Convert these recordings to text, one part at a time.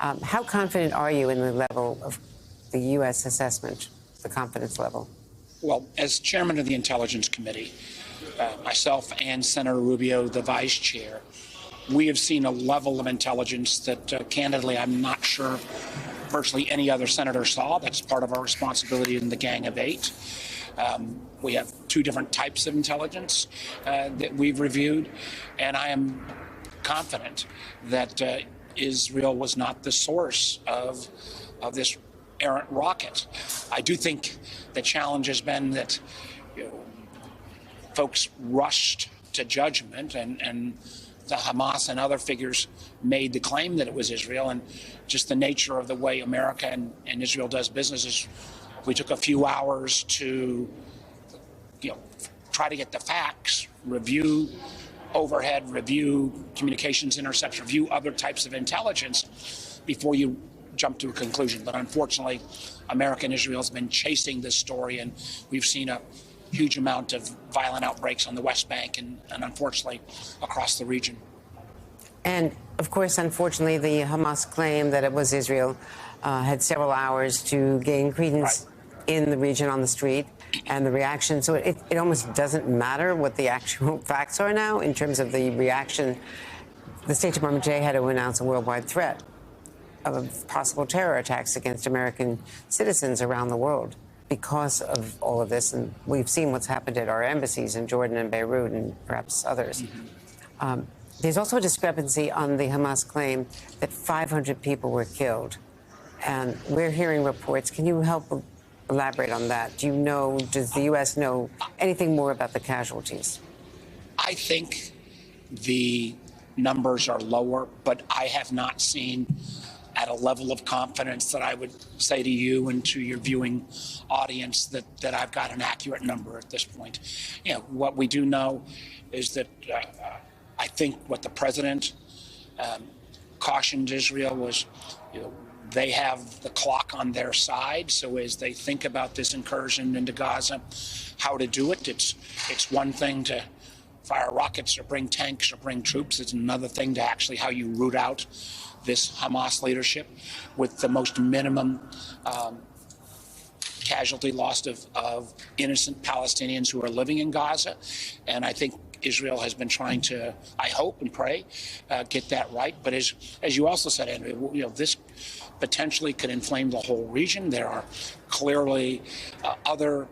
How confident are you in the level of the U.S. assessment, the confidence level? Well, as chairman of the Intelligence Committee, myself and Senator Rubio, the vice chair, we have seen a level of intelligence that, candidly, I'm not sure virtually any other senator saw. That's part of our responsibility in the Gang of Eight. We have two different types of intelligence that we've reviewed, and I am confident that Israel was not the source of this errant rocket. I do think the challenge has been that folks rushed to judgment, and the Hamas and other figures made the claim that it was Israel, and just the nature of the way America and Israel does business is we took a few hours to try to get the facts, review overhead, review communications intercepts, review other types of intelligence before you jump to a conclusion. But unfortunately, America and Israel has been chasing this story, and we've seen a huge amount of violent outbreaks on the West Bank and unfortunately across the region. And of course, unfortunately, the Hamas claim that it was Israel had several hours to gain credence in the region on the street and the reaction. So it almost doesn't matter what the actual facts are now in terms of the reaction. The State Department today had to announce a worldwide threat of possible terror attacks against American citizens around the world because of all of this. And we've seen what's happened at our embassies in Jordan and Beirut and perhaps others. There's also a discrepancy on the Hamas claim that 500 people were killed. And we're hearing reports. Can you help elaborate on that? Does the U.S. know anything more about the casualties? I think the numbers are lower, but I have not seen at a level of confidence that I would say to you and to your viewing audience that I've got an accurate number at this point. What we do know is that I think what the president cautioned Israel was, they have the clock on their side. So as they think about this incursion into Gaza, how to do it, it's one thing to fire rockets or bring tanks or bring troops. It's another thing to actually how you root out this Hamas leadership with the most minimum casualty loss of innocent Palestinians who are living in Gaza. And I think Israel has been trying to, I hope and pray, get that right. But as you also said, Andrew, this potentially could inflame the whole region. There are clearly other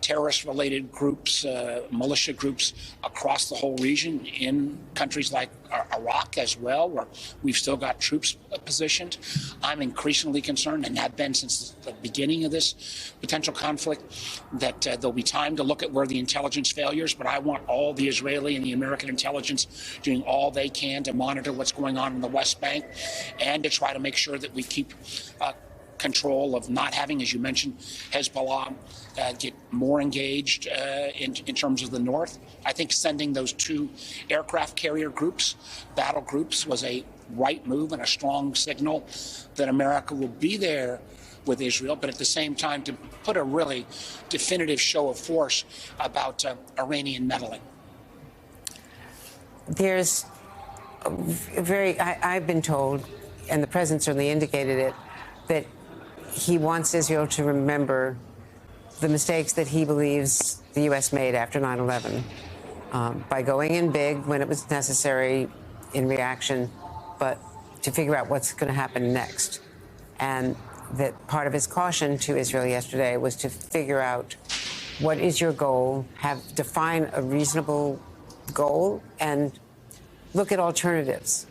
terrorist-related groups, militia groups across the whole region in countries like Iraq as well, where we've still got troops positioned. I'm increasingly concerned, and have been since the beginning of this potential conflict, that there'll be time to look at where the intelligence failures, but I want all the Israeli and the American intelligence doing all they can to monitor what's going on in the West Bank and to try to make sure that we keep control of not having, as you mentioned, Hezbollah get more engaged in terms of the north. I think sending those two aircraft carrier groups, battle groups, was a right move and a strong signal that America will be there with Israel, but at the same time to put a really definitive show of force about Iranian meddling. There's I've been told, and the president certainly indicated it, that he wants Israel to remember the mistakes that he believes the U.S. made after 9/11 by going in big when it was necessary in reaction, but to figure out what's going to happen next. And that part of his caution to Israel yesterday was to figure out what is your goal, define a reasonable goal, and look at alternatives.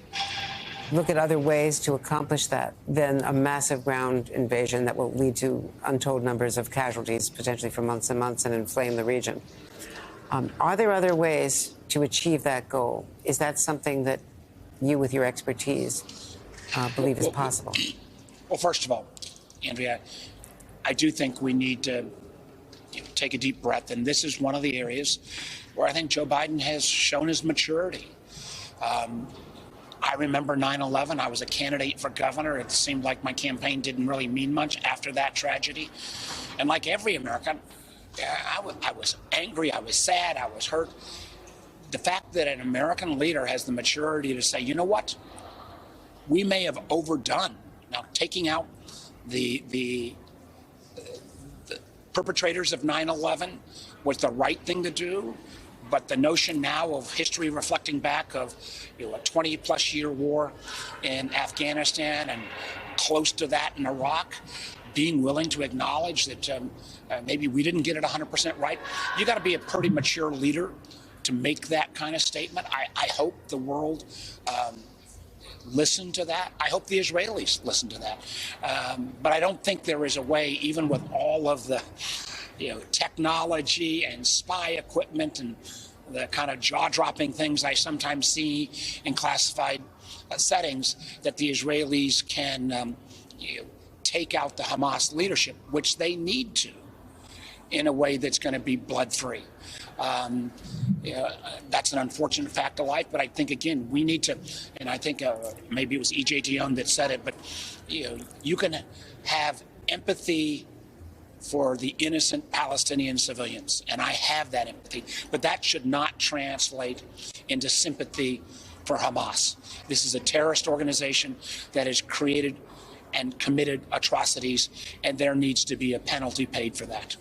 Look at other ways to accomplish that than a massive ground invasion that will lead to untold numbers of casualties, potentially for months and months, and inflame the region. Are there other ways to achieve that goal? Is that something that you, with your expertise, believe is possible? Well, first of all, Andrea, I do think we need to take a deep breath, and this is one of the areas where I think Joe Biden has shown his maturity. I remember 9/11. I was a candidate for governor. It seemed like my campaign didn't really mean much after that tragedy. And like every American, I was angry, I was sad, I was hurt. The fact that an American leader has the maturity to say, you know what, we may have overdone Now, taking out the perpetrators of 9/11 was the right thing to do, but the notion now of history reflecting back of a 20-plus year war in Afghanistan and close to that in Iraq, being willing to acknowledge that maybe we didn't get it 100% right. You got to be a pretty mature leader to make that kind of statement. I hope the world listen to that. I hope the Israelis listen to that. But I don't think there is a way, even with all of the technology and spy equipment and the kind of jaw-dropping things I sometimes see in classified settings, that the Israelis can take out the Hamas leadership, which they need to, in a way that's going to be blood-free. That's an unfortunate fact of life, but I think, again, we need to, and I think maybe it was E.J. Dionne that said it, but you can have empathy for the innocent Palestinian civilians, and I have that empathy, but that should not translate into sympathy for Hamas. This is a terrorist organization that has created and committed atrocities, and there needs to be a penalty paid for that.